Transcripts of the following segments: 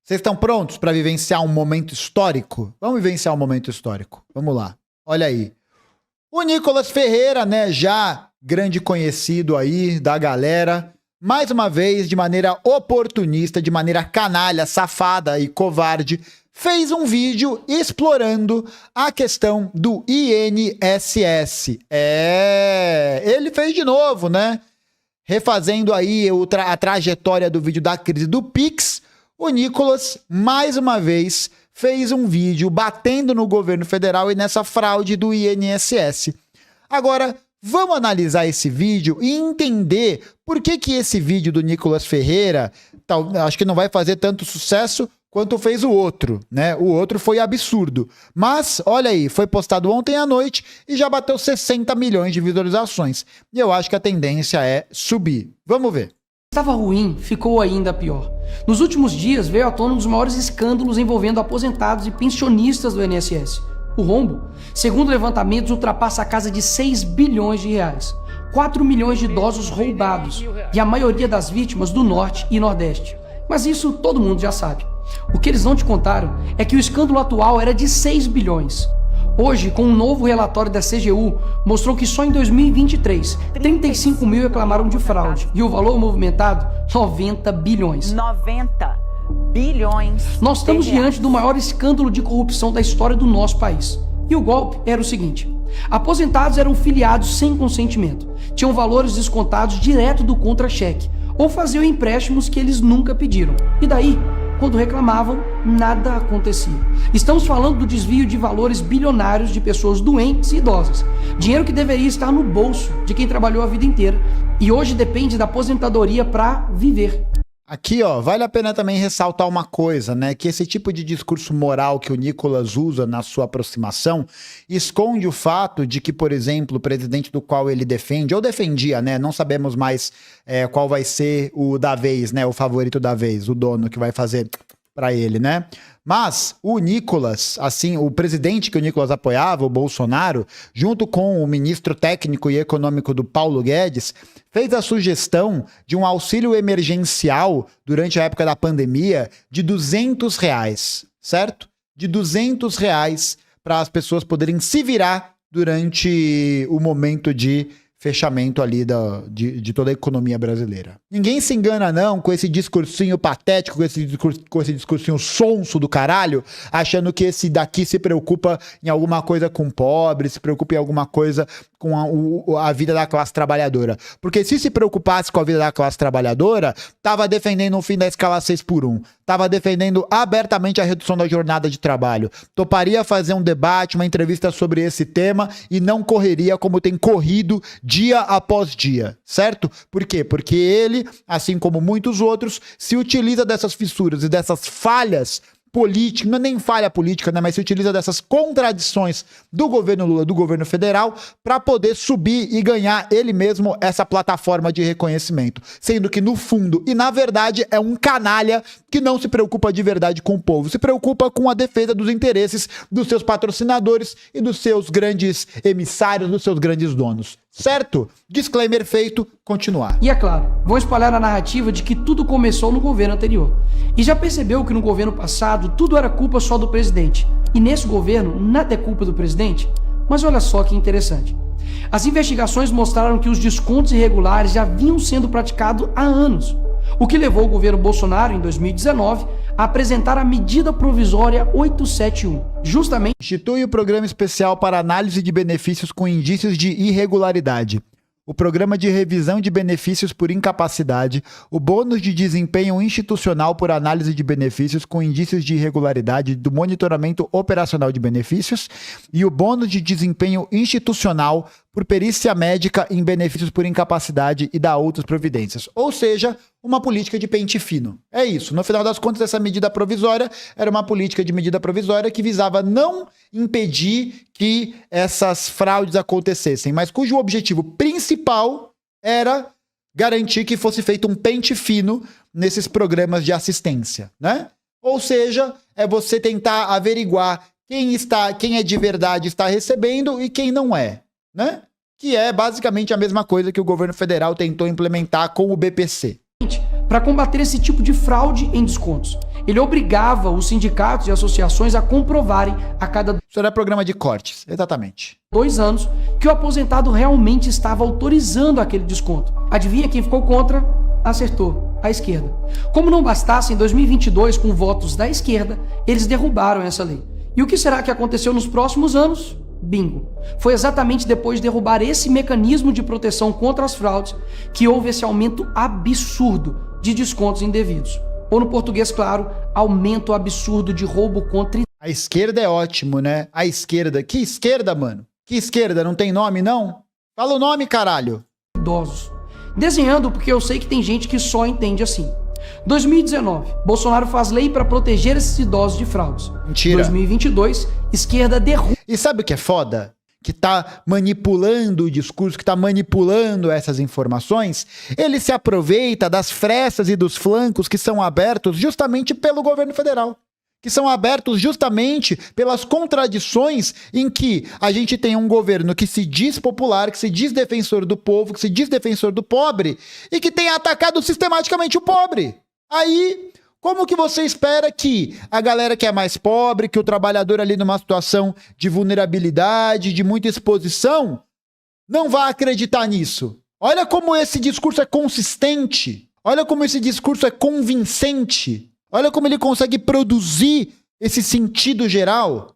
Vocês estão prontos para vivenciar um momento histórico? Vamos vivenciar um momento histórico. Vamos lá. Olha aí. O Nicolas Ferreira, né, já grande conhecido aí da galera, mais uma vez, de maneira oportunista, de maneira canalha, safada e covarde, fez um vídeo explorando a questão do INSS. Ele fez de novo, né? Refazendo aí a trajetória do vídeo da crise do Pix, o Nicolas, mais uma vez, fez um vídeo batendo no governo federal e nessa fraude do INSS. Agora, vamos analisar esse vídeo e entender por que esse vídeo do Nicolas Ferreira, acho que não vai fazer tanto sucesso quanto fez o outro, né? O outro foi absurdo. Mas, olha aí, foi postado ontem à noite e já bateu 60 milhões de visualizações. E eu acho que a tendência é subir. Vamos ver. Estava ruim, ficou ainda pior. Nos últimos dias veio à tona um dos maiores escândalos envolvendo aposentados e pensionistas do INSS. O rombo, segundo levantamentos, ultrapassa a casa de 6 bilhões de reais. 4 milhões de idosos roubados e a maioria das vítimas do Norte e Nordeste. Mas isso todo mundo já sabe. O que eles não te contaram é que o escândalo atual era de 6 bilhões. Hoje, com um novo relatório da CGU, mostrou que só em 2023, 35 mil reclamaram de fraude. E o valor movimentado, 90 bilhões. 90 bilhões. Nós estamos diante do maior escândalo de corrupção da história do nosso país. E o golpe era o seguinte: aposentados eram filiados sem consentimento, tinham valores descontados direto do contra-cheque, ou faziam empréstimos que eles nunca pediram. E daí, quando reclamavam, nada acontecia. Estamos falando do desvio de valores bilionários de pessoas doentes e idosas. Dinheiro que deveria estar no bolso de quem trabalhou a vida inteira e hoje depende da aposentadoria para viver. Aqui, ó, vale a pena também ressaltar uma coisa, né? Que esse tipo de discurso moral que o Nicolas usa na sua aproximação esconde o fato de que, por exemplo, o presidente do qual ele defende, ou defendia, né? Não sabemos mais qual vai ser o da vez, né? O favorito da vez, o dono que vai fazer para ele, né? Mas o Nicolas, assim, o presidente que o Nicolas apoiava, o Bolsonaro, junto com o ministro técnico e econômico do Paulo Guedes, fez a sugestão de um auxílio emergencial durante a época da pandemia de R$200, certo? De R$200 para as pessoas poderem se virar durante o momento de fechamento ali de toda a economia brasileira. Ninguém se engana não com esse discursinho patético, com esse discursinho sonso do caralho, achando que esse daqui se preocupa em alguma coisa com pobre, se preocupa em alguma coisa com a vida da classe trabalhadora. Porque se preocupasse com a vida da classe trabalhadora, tava defendendo o fim da escala 6x1, tava defendendo abertamente a redução da jornada de trabalho, toparia fazer um debate, uma entrevista sobre esse tema e não correria como tem corrido dia após dia, certo? Por quê? Porque ele, assim como muitos outros, se utiliza dessas fissuras e dessas falhas política, não é nem falha política, né, mas se utiliza dessas contradições do governo Lula, do governo federal, para poder subir e ganhar ele mesmo essa plataforma de reconhecimento. Sendo que no fundo e na verdade é um canalha que não se preocupa de verdade com o povo, se preocupa com a defesa dos interesses dos seus patrocinadores e dos seus grandes emissários, dos seus grandes donos. Certo? Disclaimer feito, continuar. E é claro, vão espalhar a narrativa de que tudo começou no governo anterior. E já percebeu que no governo passado tudo era culpa só do presidente. E nesse governo nada é culpa do presidente? Mas olha só que interessante. As investigações mostraram que os descontos irregulares já vinham sendo praticados há anos. O que levou o governo Bolsonaro, em 2019, a apresentar a medida provisória 871, justamente... Institui o Programa Especial para Análise de Benefícios com Indícios de Irregularidade, o Programa de Revisão de Benefícios por Incapacidade, o Bônus de Desempenho Institucional por Análise de Benefícios com Indícios de Irregularidade do Monitoramento Operacional de Benefícios e o Bônus de Desempenho Institucional por Perícia Médica em Benefícios por Incapacidade e da outras providências. Ou seja, uma política de pente fino. É isso. No final das contas, essa medida provisória era uma política de medida provisória que visava não impedir que essas fraudes acontecessem, mas cujo objetivo principal era garantir que fosse feito um pente fino nesses programas de assistência, né? Ou seja, é você tentar averiguar quem é de verdade está recebendo e quem não é, né? Que é basicamente a mesma coisa que o governo federal tentou implementar com o BPC. para combater esse tipo de fraude em descontos. Ele obrigava os sindicatos e associações a comprovarem a cada Isso era programa de cortes, exatamente. 2 anos que o aposentado realmente estava autorizando aquele desconto. Adivinha quem ficou contra? Acertou, a esquerda. Como não bastasse, em 2022, com votos da esquerda, eles derrubaram essa lei. E o que será que aconteceu nos próximos anos? Bingo. Foi exatamente depois de derrubar esse mecanismo de proteção contra as fraudes que houve esse aumento absurdo de descontos indevidos. Ou no português, claro, aumento absurdo de roubo contra A esquerda é ótimo, né? A esquerda. Que esquerda, mano? Que esquerda? Não tem nome, não? Fala o nome, caralho. idosos. Desenhando porque eu sei que tem gente que só entende assim. 2019, Bolsonaro faz lei para proteger esses idosos de fraudes. Mentira. 2022, esquerda derruba E sabe o que é foda? Que tá manipulando o discurso, que tá manipulando essas informações, ele se aproveita das frestas e dos flancos que são abertos justamente pelo governo federal. Que são abertos justamente pelas contradições em que a gente tem um governo que se diz popular, que se diz defensor do povo, que se diz defensor do pobre e que tem atacado sistematicamente o pobre. Aí, como que você espera que a galera que é mais pobre, que o trabalhador ali numa situação de vulnerabilidade, de muita exposição, não vai acreditar nisso? Olha como esse discurso é consistente. Olha como esse discurso é convincente. Olha como ele consegue produzir esse sentido geral.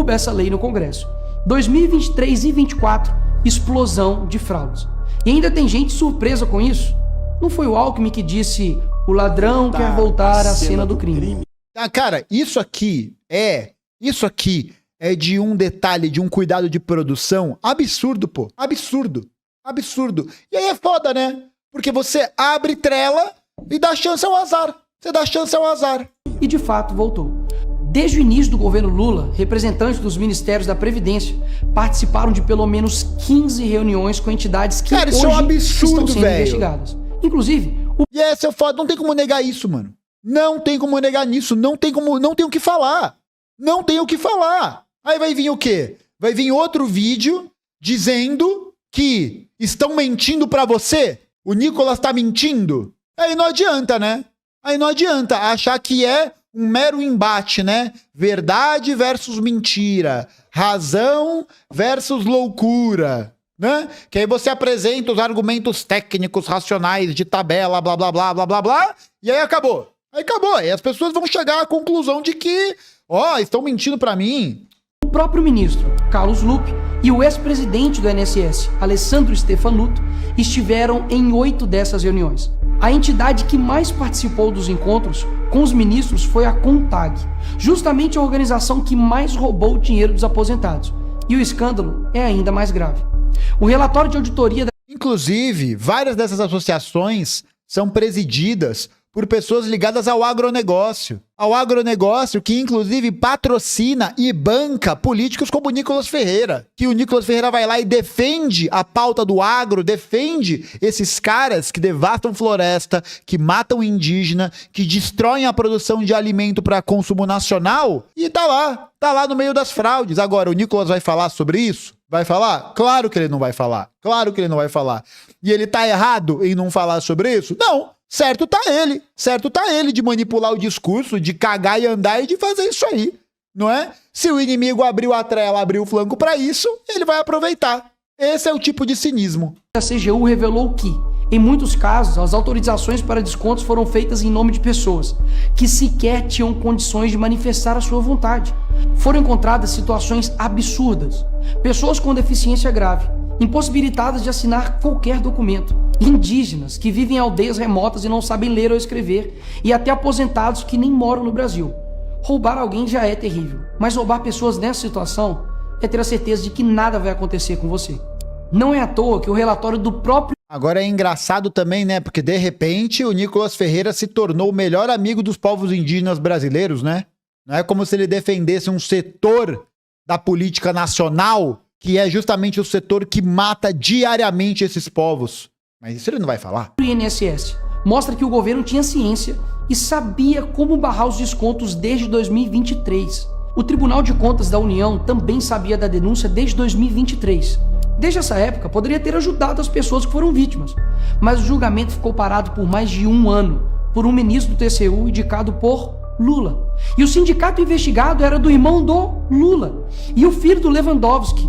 essa lei no Congresso. 2023 e 2024, explosão de fraudes. E ainda tem gente surpresa com isso. Não foi o Alckmin que disse: o ladrão quer voltar à cena do crime. Ah, cara, isso aqui é de um detalhe, de um cuidado de produção absurdo, pô. Absurdo. Absurdo. E aí é foda, né? Porque você abre trela e dá chance ao azar. Você dá chance ao azar. E de fato voltou. Desde o início do governo Lula, representantes dos ministérios da Previdência participaram de pelo menos 15 reuniões com entidades que Cara, hoje isso é um absurdo, estão sendo velho. investigadas. Inclusive, E essa é foda, não tem como negar isso, mano. Não tem como negar nisso, não tem o que falar. Não tem o que falar. Aí vai vir o quê? Vai vir outro vídeo dizendo que estão mentindo pra você? O Nicolas tá mentindo? Aí não adianta, né? Aí não adianta achar que é um mero embate, né? Verdade versus mentira. Razão versus loucura, né? Que aí você apresenta os argumentos técnicos, racionais, de tabela, blá, blá, blá, blá, blá, blá, e aí acabou. Aí acabou. Aí as pessoas vão chegar à conclusão de que, estão mentindo pra mim. o próprio ministro, Carlos Lupe, e o ex-presidente do INSS, Alessandro Stefanuto, estiveram em 8 dessas reuniões. A entidade que mais participou dos encontros com os ministros foi a CONTAG, justamente a organização que mais roubou o dinheiro dos aposentados. E o escândalo é ainda mais grave. O relatório de auditoria Inclusive, várias dessas associações são presididas por pessoas ligadas ao agronegócio. Ao agronegócio que, inclusive, patrocina e banca políticos como o Nicolas Ferreira. Que o Nicolas Ferreira vai lá e defende a pauta do agro, defende esses caras que devastam floresta, que matam indígena, que destroem a produção de alimento para consumo nacional. E tá lá no meio das fraudes. Agora, o Nicolas vai falar sobre isso? Vai falar? Claro que ele não vai falar. Claro que ele não vai falar. E ele tá errado em não falar sobre isso? Não. Certo tá ele de manipular o discurso, de cagar e andar e de fazer isso aí, não é? Se o inimigo abriu a trela, abriu o flanco pra isso, ele vai aproveitar. Esse é o tipo de cinismo. A CGU revelou que, em muitos casos, as autorizações para descontos foram feitas em nome de pessoas que sequer tinham condições de manifestar a sua vontade. Foram encontradas situações absurdas. Pessoas com deficiência grave, impossibilitadas de assinar qualquer documento, indígenas que vivem em aldeias remotas e não sabem ler ou escrever, e até aposentados que nem moram no Brasil. Roubar alguém já é terrível, mas roubar pessoas nessa situação é ter a certeza de que nada vai acontecer com você. Não é à toa que o relatório do próprio Agora é engraçado também, né? Porque de repente o Nicolas Ferreira se tornou o melhor amigo dos povos indígenas brasileiros, né? Não é como se ele defendesse um setor da política nacional que é justamente o setor que mata diariamente esses povos. Mas isso ele não vai falar. INSS mostra que o governo tinha ciência e sabia como barrar os descontos desde 2023. O Tribunal de Contas da União também sabia da denúncia desde 2023. Desde essa época, poderia ter ajudado as pessoas que foram vítimas, mas o julgamento ficou parado por mais de 1 ano por um ministro do TCU indicado por Lula. E o sindicato investigado era do irmão do Lula. E o filho do Lewandowski.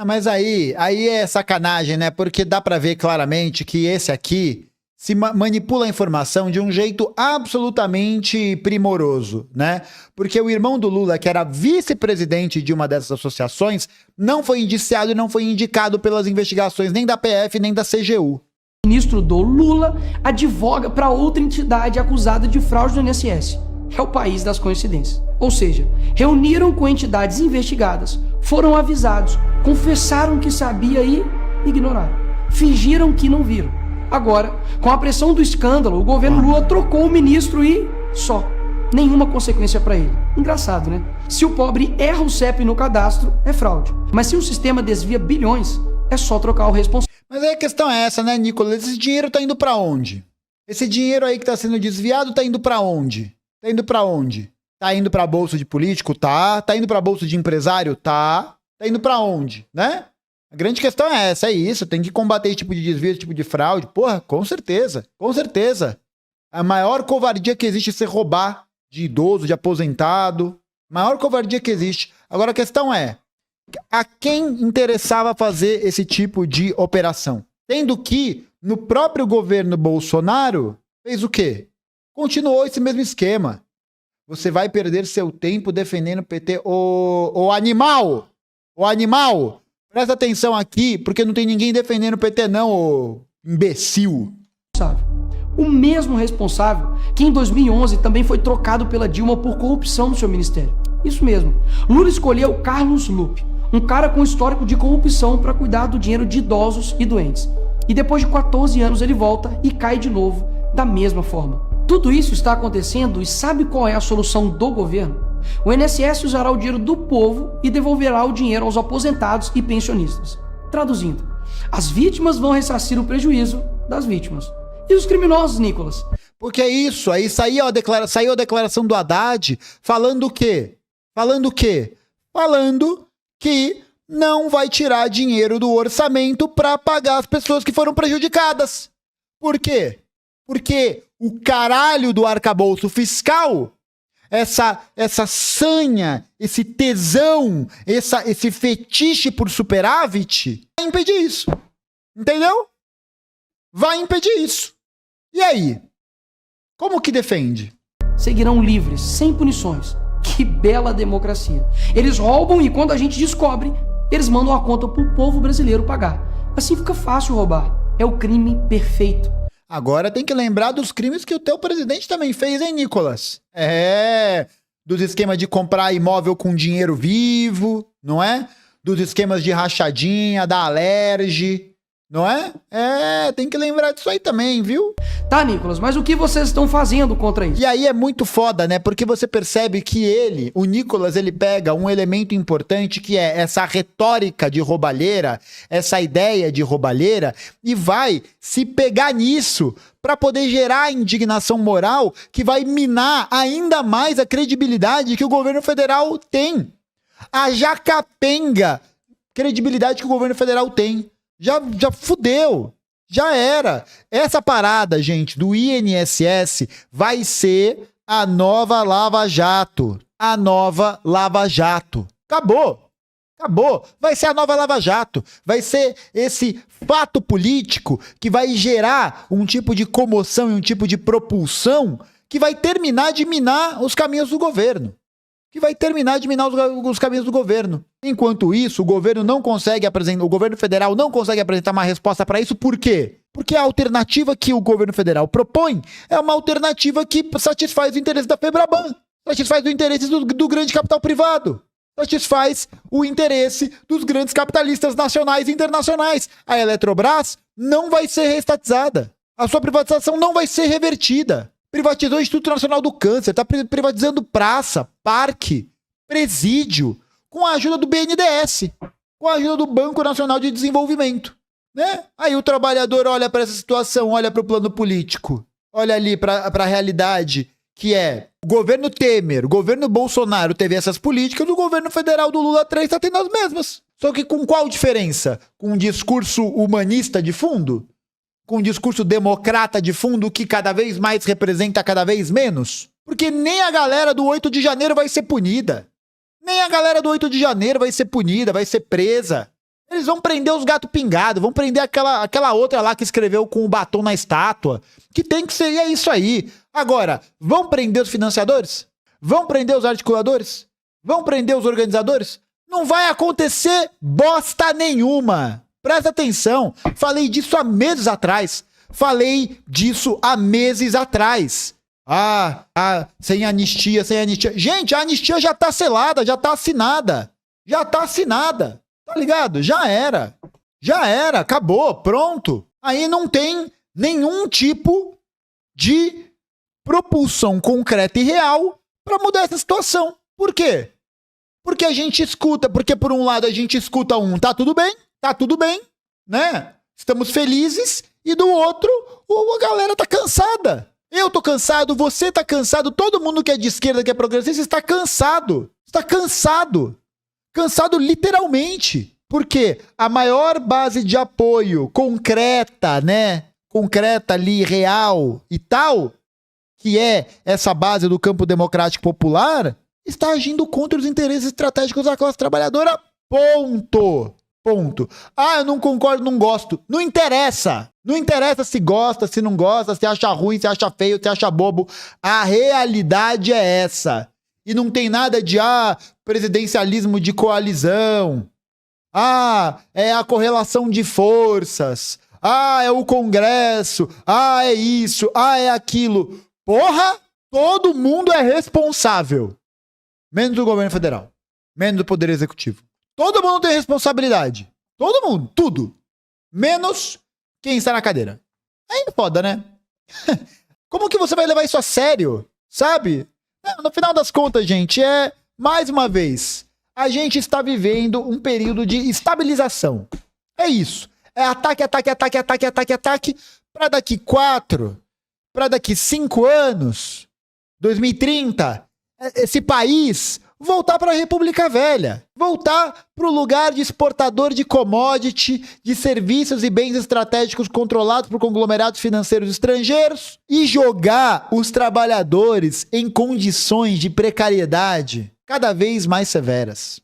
Mas aí é sacanagem, né? Porque dá pra ver claramente que esse aqui se manipula a informação de um jeito absolutamente primoroso, né? Porque o irmão do Lula, que era vice-presidente de uma dessas associações, não foi indiciado e não foi indicado pelas investigações nem da PF nem da CGU. O ministro do Lula advoga para outra entidade acusada de fraude no INSS. É o país das coincidências. Ou seja, reuniram com entidades investigadas, foram avisados, confessaram que sabia e ignoraram. Fingiram que não viram. Agora, com a pressão do escândalo, o governo Lula trocou o ministro e só. Nenhuma consequência para ele. Engraçado, né? Se o pobre erra o CEP no cadastro, é fraude. Mas se o sistema desvia bilhões, é só trocar o responsável. Mas aí a questão é essa, né, Nicolas? Esse dinheiro tá indo para onde? Esse dinheiro aí que tá sendo desviado tá indo para onde? Tá indo para onde? Tá indo para bolsa de político? Tá. Tá indo para bolsa de empresário? Tá. Tá indo para onde, né? A grande questão é essa, é isso. Tem que combater esse tipo de desvio, esse tipo de fraude. Porra, com certeza. Com certeza. A maior covardia que existe é você roubar de idoso, de aposentado. Maior covardia que existe. Agora a questão é, a quem interessava fazer esse tipo de operação? Tendo que, no próprio governo Bolsonaro, fez o quê? Continuou esse mesmo esquema. Você vai perder seu tempo defendendo o PT. Ô animal! Ô animal! Presta atenção aqui, porque não tem ninguém defendendo o PT não, ô imbecil. O mesmo responsável que em 2011 também foi trocado pela Dilma por corrupção no seu ministério. Isso mesmo. Lula escolheu Carlos Lupe, um cara com histórico de corrupção para cuidar do dinheiro de idosos e doentes. E depois de 14 anos ele volta e cai de novo da mesma forma. Tudo isso está acontecendo e sabe qual é a solução do governo? O INSS usará o dinheiro do povo e devolverá o dinheiro aos aposentados e pensionistas. Traduzindo, as vítimas vão ressarcir o prejuízo das vítimas. E os criminosos, Nicolas? Porque é isso, aí saiu a declaração do Haddad falando o quê? Falando o quê? Falando que não vai tirar dinheiro do orçamento para pagar as pessoas que foram prejudicadas. Por quê? Porque o caralho do arcabouço fiscal, essa sanha, esse tesão, esse fetiche por superávit, vai impedir isso. Entendeu? Vai impedir isso. E aí? Como que defende? Seguirão livres, sem punições. Que bela democracia. Eles roubam e quando a gente descobre, eles mandam a conta pro povo brasileiro pagar. Assim fica fácil roubar. É o crime perfeito. Agora tem que lembrar dos crimes que o teu presidente também fez, hein, Nicolas? Dos esquemas de comprar imóvel com dinheiro vivo, não é? Dos esquemas de rachadinha, da Alerj, não é? Tem que lembrar disso aí também, viu? Tá, Nicolas, mas o que vocês estão fazendo contra isso? E aí é muito foda, né? Porque você percebe que o Nicolas, ele pega um elemento importante que é essa retórica de roubalheira, essa ideia de roubalheira, e vai se pegar nisso para poder gerar indignação moral que vai minar ainda mais a credibilidade que o governo federal tem. A jacapenga credibilidade que o governo federal tem. Já fudeu. Já era. Essa parada, gente, do INSS vai ser a nova Lava Jato. A nova Lava Jato. Acabou. Acabou. Vai ser a nova Lava Jato. Vai ser esse fato político que vai gerar um tipo de comoção e um tipo de propulsão que vai terminar de minar os caminhos do governo. Os caminhos do governo. Enquanto isso, o governo federal não consegue apresentar uma resposta para isso. Por quê? Porque a alternativa que o governo federal propõe é uma alternativa que satisfaz o interesse da Febraban, satisfaz o interesse do grande capital privado, satisfaz o interesse dos grandes capitalistas nacionais e internacionais. A Eletrobras não vai ser reestatizada. A sua privatização não vai ser revertida. Privatizou o Instituto Nacional do Câncer, está privatizando praça, parque, presídio, com a ajuda do BNDES, com a ajuda do Banco Nacional de Desenvolvimento, né? Aí o trabalhador olha para essa situação, olha para o plano político, olha ali para a realidade, que é o governo Temer, o governo Bolsonaro teve essas políticas, o governo federal do Lula 3 está tendo as mesmas. Só que com qual diferença? Com um discurso humanista de fundo? Com um discurso democrata de fundo que cada vez mais representa cada vez menos? Porque nem a galera do 8 de janeiro vai ser punida. Nem a galera do 8 de janeiro vai ser punida, vai ser presa. Eles vão prender os gatos pingados, vão prender aquela outra lá que escreveu com o batom na estátua. Que tem que ser, e é isso aí. Agora, vão prender os financiadores? Vão prender os articuladores? Vão prender os organizadores? Não vai acontecer bosta nenhuma. Presta atenção. Falei disso há meses atrás. Sem anistia. Gente, a anistia já tá selada, já tá assinada. Tá ligado? Já era, acabou, pronto. Aí não tem nenhum tipo de propulsão concreta e real pra mudar essa situação. Por quê? Porque a gente escuta, porque por um lado a gente escuta tá tudo bem, né? Estamos felizes, e do outro, a galera tá cansada. Eu tô cansado, você tá cansado, todo mundo que é de esquerda, que é progressista, está cansado. Está cansado. Cansado literalmente. Porque a maior base de apoio concreta, né? Concreta ali, real e tal, que é essa base do campo democrático popular, está agindo contra os interesses estratégicos da classe trabalhadora. Ponto. Eu não concordo, não gosto. Não interessa. Não interessa se gosta, se não gosta, se acha ruim, se acha feio, se acha bobo. A realidade é essa. E não tem nada de, presidencialismo de coalizão. É a correlação de forças. É o Congresso. É isso. É aquilo. Porra, todo mundo é responsável. Menos o governo federal. Menos o poder executivo. Todo mundo tem responsabilidade. Todo mundo. Tudo. Menos quem está na cadeira. Aí é foda, né? Como que você vai levar isso a sério? Sabe? No final das contas, gente, mais uma vez, a gente está vivendo um período de estabilização. É isso. É ataque, para daqui 4, para daqui 5 anos, 2030, esse país voltar para a República Velha, voltar para o lugar de exportador de commodity, de serviços e bens estratégicos controlados por conglomerados financeiros estrangeiros e jogar os trabalhadores em condições de precariedade cada vez mais severas.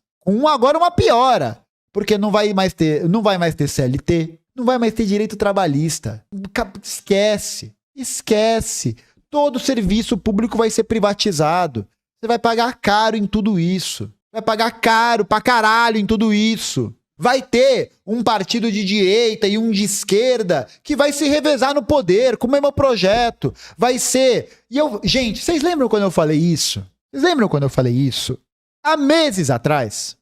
Agora uma piora, porque não vai mais ter CLT, não vai mais ter direito trabalhista. Esquece. Todo serviço público vai ser privatizado. Você vai pagar caro em tudo isso. Vai pagar caro pra caralho em tudo isso. Vai ter um partido de direita e um de esquerda que vai se revezar no poder com o mesmo projeto. Vai ser... Gente, vocês lembram quando eu falei isso? Há meses atrás,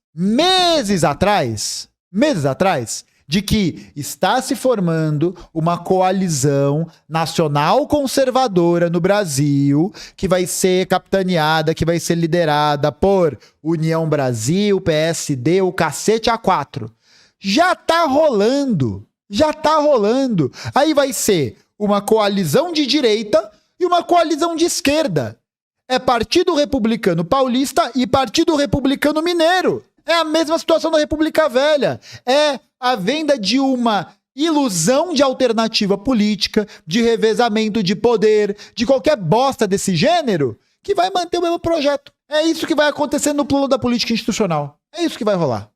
de que está se formando uma coalizão nacional conservadora no Brasil, que vai ser capitaneada, que vai ser liderada por União Brasil, PSD, o cacete A4. Já tá rolando. Aí vai ser uma coalizão de direita e uma coalizão de esquerda. É Partido Republicano Paulista e Partido Republicano Mineiro. É a mesma situação da República Velha. É a venda de uma ilusão de alternativa política, de revezamento de poder, de qualquer bosta desse gênero, que vai manter o mesmo projeto. É isso que vai acontecer no plano da política institucional. É isso que vai rolar.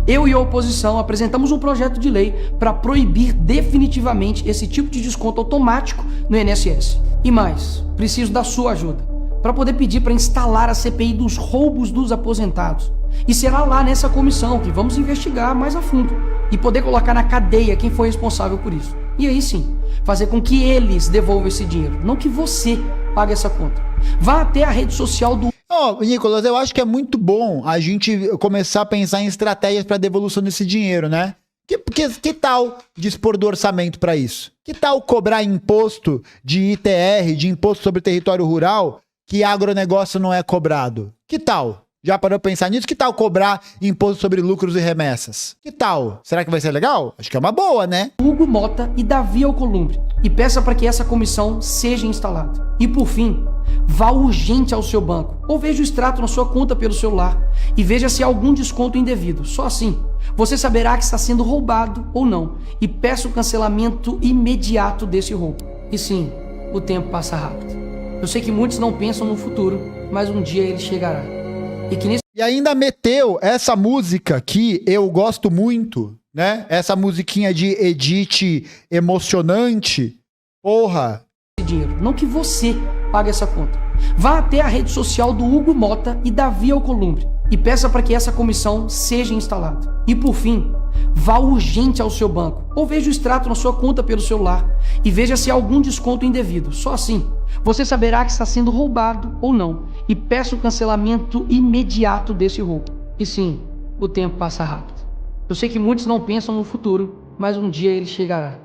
Eu e a oposição apresentamos um projeto de lei para proibir definitivamente esse tipo de desconto automático no INSS. E mais, preciso da sua ajuda para poder pedir para instalar a CPI dos roubos dos aposentados. E será lá nessa comissão que vamos investigar mais a fundo e poder colocar na cadeia quem foi responsável por isso. E aí sim, fazer com que eles devolvam esse dinheiro, não que você pague essa conta. Vá até a rede social do... Nicolas, eu acho que é muito bom a gente começar a pensar em estratégias para devolução desse dinheiro, né? Que tal dispor do orçamento para isso? Que tal cobrar imposto de ITR, de imposto sobre território rural, que agronegócio não é cobrado? Que tal? Já parou pra pensar nisso? Que tal cobrar imposto sobre lucros e remessas? Que tal? Será que vai ser legal? Acho que é uma boa, né? Hugo Mota e Davi Alcolumbre. E peça para que essa comissão seja instalada. E por fim, vá urgente ao seu banco ou veja o extrato na sua conta pelo celular e veja se há algum desconto indevido. Só assim, você saberá que está sendo roubado ou não e peça o cancelamento imediato desse roubo. E sim, o tempo passa rápido. Eu sei que muitos não pensam no futuro, mas um dia ele chegará. E que nesse E ainda meteu essa música que eu gosto muito, né? Essa musiquinha de edit emocionante. Porra. dinheiro, não que você pague essa conta. Vá até a rede social do Hugo Mota e Davi Alcolumbre e peça para que essa comissão seja instalada. E por fim, vá urgente ao seu banco ou veja o extrato na sua conta pelo celular e veja se há algum desconto indevido. Só assim, você saberá que está sendo roubado ou não e peça o cancelamento imediato desse roubo. E sim, o tempo passa rápido. Eu sei que muitos não pensam no futuro, mas um dia ele chegará.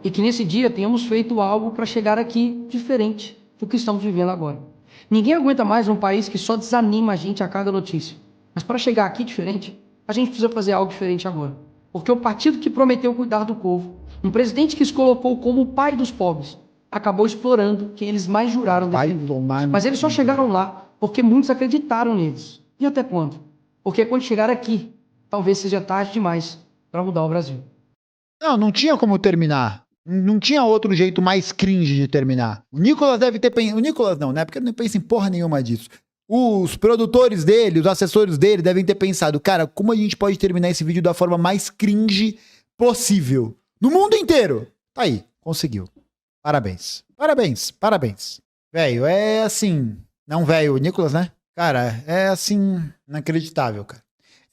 E que nesse dia tenhamos feito algo para chegar aqui diferente do que estamos vivendo agora. Ninguém aguenta mais um país que só desanima a gente a cada notícia. Mas para chegar aqui diferente, a gente precisa fazer algo diferente agora. Porque o partido que prometeu cuidar do povo, um presidente que se colocou como o pai dos pobres, acabou explorando quem eles mais juraram defender. Mas eles só chegaram lá porque muitos acreditaram neles. E até quando? Porque quando chegar aqui, talvez seja tarde demais para mudar o Brasil. Não tinha como terminar. Não tinha outro jeito mais cringe de terminar. O Nicolas deve ter pensado... O Nicolas não, né? Porque ele não pensa em porra nenhuma disso. Os produtores dele, os assessores dele devem ter pensado, cara, como a gente pode terminar esse vídeo da forma mais cringe possível? No mundo inteiro. Tá aí, conseguiu. Parabéns. Parabéns, parabéns. Velho, é assim... Não velho, o Nicolas, né? Cara, é assim... Inacreditável, cara.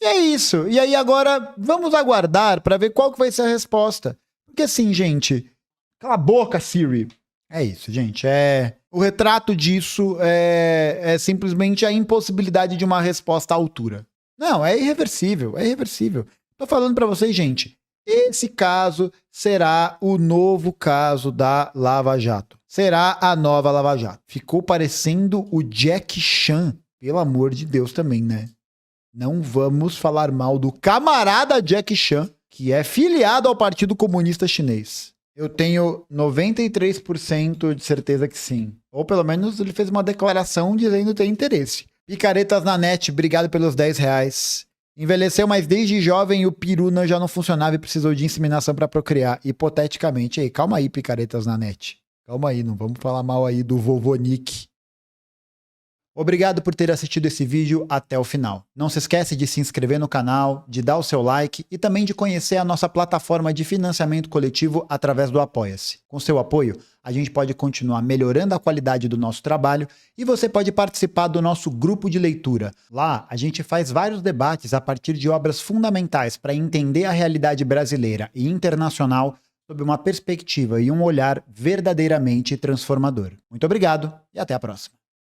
E é isso. E aí agora, vamos aguardar pra ver qual que vai ser a resposta. Porque assim, gente, cala a boca, Siri. É isso, gente. O retrato disso é simplesmente a impossibilidade de uma resposta à altura. Não, é irreversível, é irreversível. Tô falando pra vocês, gente, esse caso será o novo caso da Lava Jato. Será a nova Lava Jato. Ficou parecendo o Jack Chan, pelo amor de Deus também, né? Não vamos falar mal do camarada Jack Chan, que é filiado ao Partido Comunista Chinês. Eu tenho 93% de certeza que sim. Ou pelo menos ele fez uma declaração dizendo ter interesse. Picaretas na net, obrigado pelos R$10. Envelheceu, mas desde jovem o piruna já não funcionava e precisou de inseminação para procriar. Hipoteticamente. Ei, calma aí, picaretas na net. Calma aí, não vamos falar mal aí do vovô Nick. Obrigado por ter assistido esse vídeo até o final. Não se esquece de se inscrever no canal, de dar o seu like e também de conhecer a nossa plataforma de financiamento coletivo através do Apoia-se. Com seu apoio, a gente pode continuar melhorando a qualidade do nosso trabalho e você pode participar do nosso grupo de leitura. Lá, a gente faz vários debates a partir de obras fundamentais para entender a realidade brasileira e internacional sob uma perspectiva e um olhar verdadeiramente transformador. Muito obrigado e até a próxima.